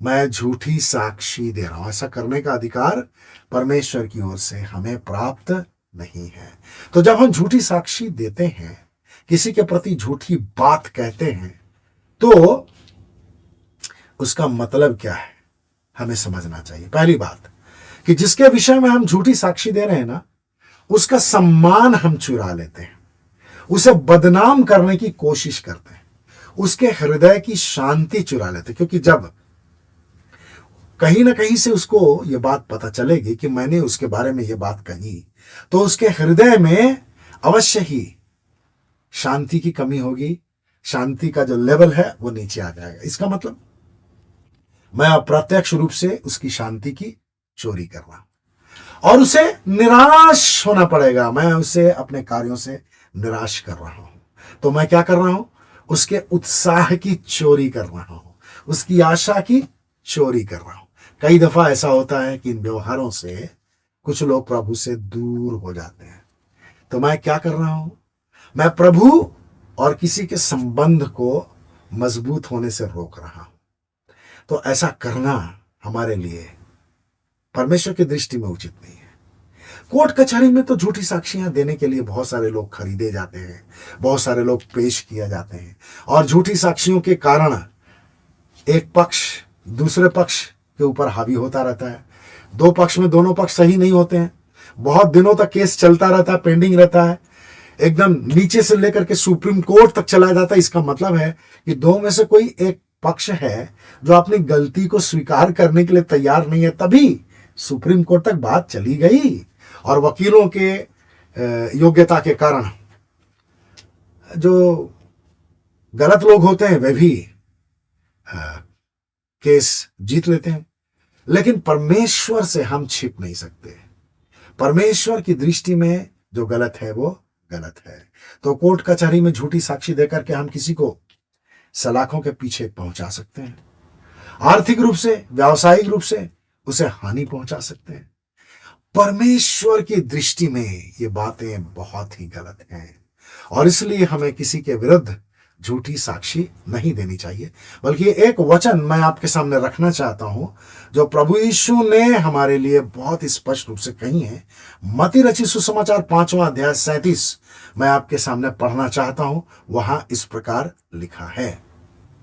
मैं झूठी साक्षी दे रहा हूं। ऐसा करने का अधिकार परमेश्वर की ओर से हमें प्राप्त नहीं है। तो जब हम झूठी साक्षी देते हैं, किसी के प्रति झूठी बात कहते हैं, तो उसका मतलब क्या है हमें समझना चाहिए। पहली बात कि जिसके विषय में हम झूठी साक्षी दे रहे हैं ना, उसका सम्मान हम चुरा लेते हैं, उसे बदनाम करने की कोशिश करते हैं, उसके हृदय की शांति चुरा लेते हैं। क्योंकि जब कहीं ना कहीं से उसको यह बात पता चलेगी कि मैंने उसके बारे में यह बात कही, तो उसके हृदय में अवश्य ही शांति की कमी होगी, शांति का जो लेवल है वो नीचे आ जाएगा। इसका मतलब मैं अप्रत्यक्ष रूप से उसकी शांति की चोरी कर रहा हूं, और उसे निराश होना पड़ेगा। मैं उसे अपने कार्यों से निराश कर रहा हूं, तो मैं क्या कर रहा हूं? उसके उत्साह की चोरी कर रहा हूं, उसकी आशा की चोरी कर रहा हूं। कई दफा ऐसा होता है कि इन व्यवहारों से कुछ लोग प्रभु से दूर हो जाते हैं। तो मैं क्या कर रहा हूं? मैं प्रभु और किसी के संबंध को मजबूत होने से रोक रहा हूं। तो ऐसा करना हमारे लिए परमेश्वर की दृष्टि में उचित नहीं है। कोर्ट कचहरी में तो झूठी साक्षियां देने के लिए बहुत सारे लोग खरीदे जाते हैं, बहुत सारे लोग पेश किए जाते हैं, और झूठी साक्षियों के कारण एक पक्ष दूसरे पक्ष के ऊपर हावी होता रहता है। दो पक्ष में दोनों पक्ष सही नहीं होते हैं, बहुत दिनों तक केस चलता रहता है, पेंडिंग रहता है, एकदम नीचे से लेकर के सुप्रीम कोर्ट तक चला जाता है। इसका मतलब है कि दो में से कोई एक पक्ष है जो अपनी गलती को स्वीकार करने के लिए तैयार नहीं है, तभी सुप्रीम कोर्ट तक बात चली गई, और वकीलों के योग्यता के कारण जो गलत लोग होते हैं वे भी केस जीत लेते हैं। लेकिन परमेश्वर से हम छिप नहीं सकते। परमेश्वर की दृष्टि में जो गलत है वो गलत है। तो कोर्ट कचहरी में झूठी साक्षी देकर के हम किसी को सलाखों के पीछे पहुंचा सकते हैं, आर्थिक रूप से, व्यावसायिक रूप से उसे हानि पहुंचा सकते हैं। परमेश्वर की दृष्टि में ये बातें बहुत ही गलत हैं और इसलिए हमें किसी के विरुद्ध झूठी साक्षी नहीं देनी चाहिए। बल्कि एक वचन मैं आपके सामने रखना चाहता हूं जो प्रभु यीशु ने हमारे लिए बहुत ही स्पष्ट रूप से कही है। मत्ती रचित सुसमाचार 5वां अध्याय 37 मैं आपके सामने पढ़ना चाहता हूं। वहां इस प्रकार लिखा है,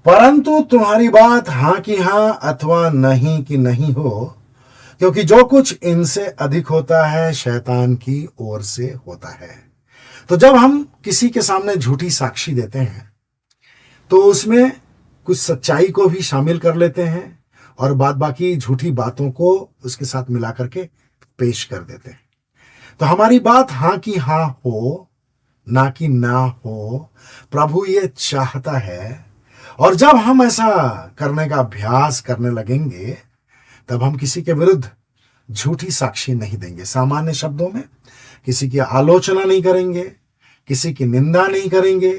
परंतु तुम्हारी बात हां की हां अथवा नहीं कि नहीं हो, क्योंकि जो कुछ इनसे अधिक होता है शैतान की ओर से होता है। तो जब हम किसी के सामने झूठी साक्षी देते हैं तो उसमें कुछ सच्चाई को भी शामिल कर लेते हैं और बाद बाकी झूठी बातों को उसके साथ मिला करके पेश कर देते हैं। तो हमारी बात हां की हां हो, ना कि ना हो, प्रभु ये चाहता है। और जब हम ऐसा करने का अभ्यास करने लगेंगे तब हम किसी के विरुद्ध झूठी साक्षी नहीं देंगे। सामान्य शब्दों में किसी की आलोचना नहीं करेंगे, किसी की निंदा नहीं करेंगे,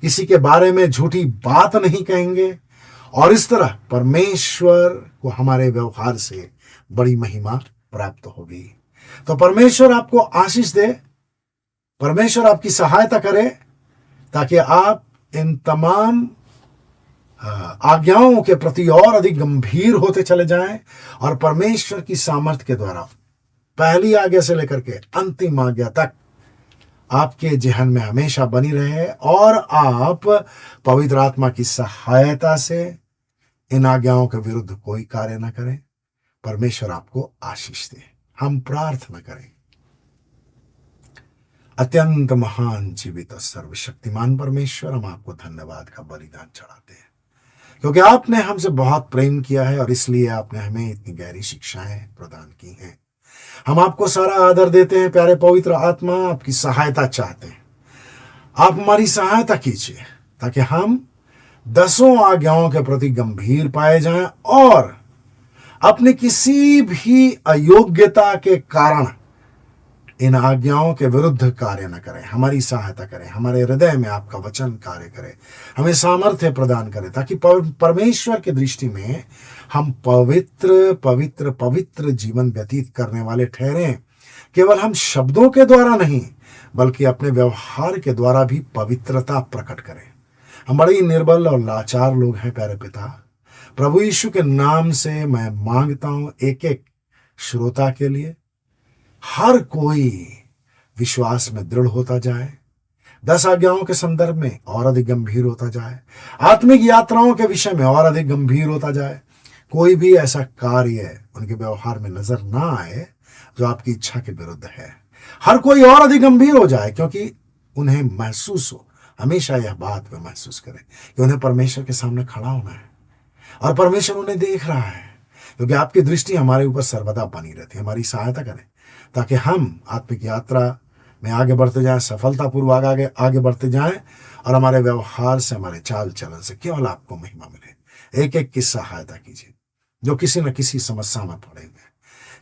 किसी के बारे में झूठी बात नहीं कहेंगे और इस तरह परमेश्वर को हमारे व्यवहार से बड़ी महिमा प्राप्त होगी। तो परमेश्वर आपको आशीष दे, परमेश्वर आपकी सहायता करे ताकि आप इन तमाम आज्ञाओं के प्रति और अधिक गंभीर होते चले जाएं और परमेश्वर की सामर्थ्य के द्वारा पहली आज्ञा से लेकर के अंतिम आज्ञा तक आपके जेहन में हमेशा बनी रहे और आप पवित्र आत्मा की सहायता से इन आज्ञाओं के विरुद्ध कोई कार्य न करें। परमेश्वर आपको आशीष दे। हम प्रार्थना करें। अत्यंत महान जीवित और सर्वशक्तिमान परमेश्वर, हम आपको धन्यवाद का बलिदान चढ़ाते हैं क्योंकि आपने हमसे बहुत प्रेम किया है और इसलिए आपने हमें इतनी गहरी शिक्षाएं प्रदान की हैं। हम आपको सारा आदर देते हैं। प्यारे पवित्र आत्मा, आपकी सहायता चाहते हैं। आप हमारी सहायता कीजिए ताकि हम 10 आज्ञाओं के प्रति गंभीर पाए जाएं और अपनी किसी भी अयोग्यता के कारण इन आज्ञाओं के विरुद्ध कार्य न करें। हमारी सहायता करें, हमारे हृदय में आपका वचन कार्य करे, हमें सामर्थ्य प्रदान करे ताकि परमेश्वर की दृष्टि में हम पवित्र पवित्र पवित्र जीवन व्यतीत करने वाले ठहरें। केवल हम शब्दों के द्वारा नहीं बल्कि अपने व्यवहार के द्वारा भी पवित्रता प्रकट करें। हम बड़े ही निर्बल और लाचार लोग हैं प्यारे पिता। प्रभु यीशु के नाम से मैं मांगता हूं एक एक श्रोता के लिए हर कोई विश्वास में दृढ़ होता जाए, 10 आज्ञाओं के संदर्भ में और अधिक गंभीर होता जाए, आत्मिक यात्राओं के विषय में और अधिक गंभीर होता जाए। कोई भी ऐसा कार्य उनके व्यवहार में नजर ना आए जो आपकी इच्छा के विरुद्ध है। हर कोई और अधिक गंभीर हो जाए क्योंकि उन्हें महसूस हो, हमेशा यह बात वे महसूस करें कि उन्हें परमेश्वर के सामने खड़ा होना है और परमेश्वर उन्हें देख रहा है, क्योंकि आपकी दृष्टि हमारे ऊपर सर्वदा बनी रहती है। हमारी सहायता करें ताकि हम आत्मिक यात्रा में आगे बढ़ते जाएं, सफलतापूर्वक आगे बढ़ते जाएं और हमारे व्यवहार से, हमारे चाल चलन से केवल आपको महिमा मिले। एक एक की सहायता कीजिए जो किसी न किसी समस्या में पड़े हुए,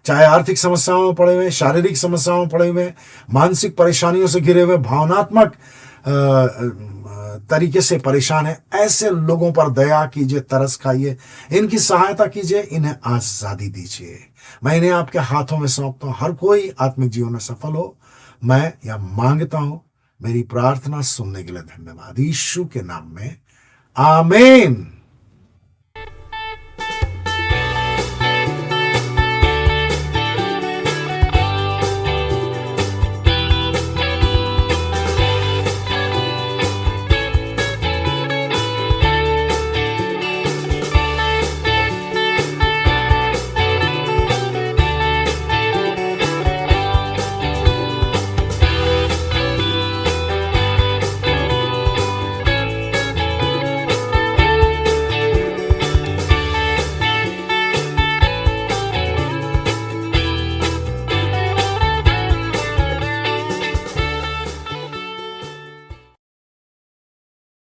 चाहे आर्थिक समस्याओं में पड़े हुए, शारीरिक समस्याओं में पड़े हुए, मानसिक परेशानियों से घिरे हुए, भावनात्मक तरीके से परेशान है, ऐसे लोगों पर दया कीजिए, तरस खाइए, इनकी सहायता कीजिए, इन्हें आजादी दीजिए। मैं इन्हें आपके हाथों में सौंपता हूं। हर कोई आत्मिक जीवन में सफल हो, मैं यह मांगता हूं। मेरी प्रार्थना सुनने के लिए धन्यवाद। यीशु के नाम में आमीन।